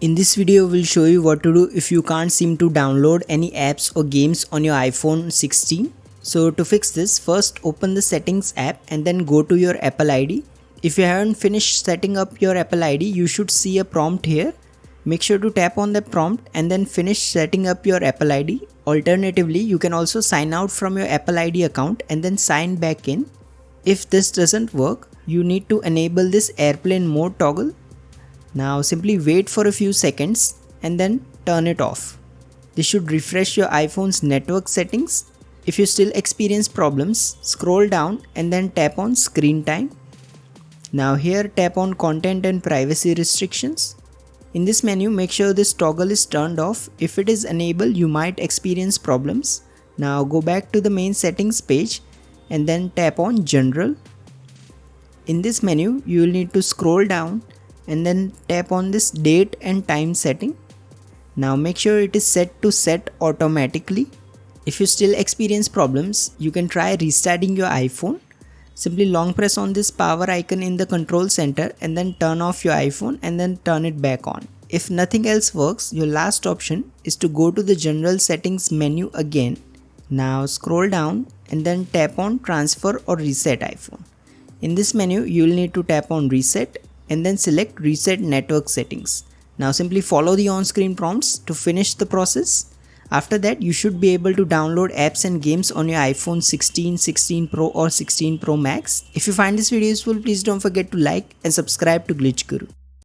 In this video, we'll show you what to do if you can't seem to download any apps or games on your iPhone 16. So to fix this, first open the settings app and then go to your Apple ID. If you haven't finished setting up your Apple ID, you should see a prompt here. Make sure to tap on the prompt and then finish setting up your Apple ID. Alternatively, you can also sign out from your Apple ID account and then sign back in. If this doesn't work, you need to enable this airplane mode toggle. Now simply wait for a few seconds and then turn it off. This should refresh your iPhone's network settings. If you still experience problems, scroll down and then tap on screen time. Now here tap on content and privacy restrictions. In this menu, make sure this toggle is turned off. If it is enabled, you might experience problems. Now go back to the main settings page and then tap on general. In this menu, you will need to scroll down and then tap on this date and time setting. Now make sure it is set to set automatically. If you still experience problems, you can try restarting your iPhone. Simply long press on this power icon in the control center and then turn off your iPhone and then turn it back on. If nothing else works, your last option is to go to the general settings menu again. Now scroll down and then tap on transfer or reset iPhone. In this menu, you will need to tap on reset and then select reset network settings. Now simply follow the on-screen prompts to finish the process. After that, you should be able to download apps and games on your iPhone 16, 16 Pro or 16 Pro Max. If you find this video useful, please don't forget to like and subscribe to Glitch Guru.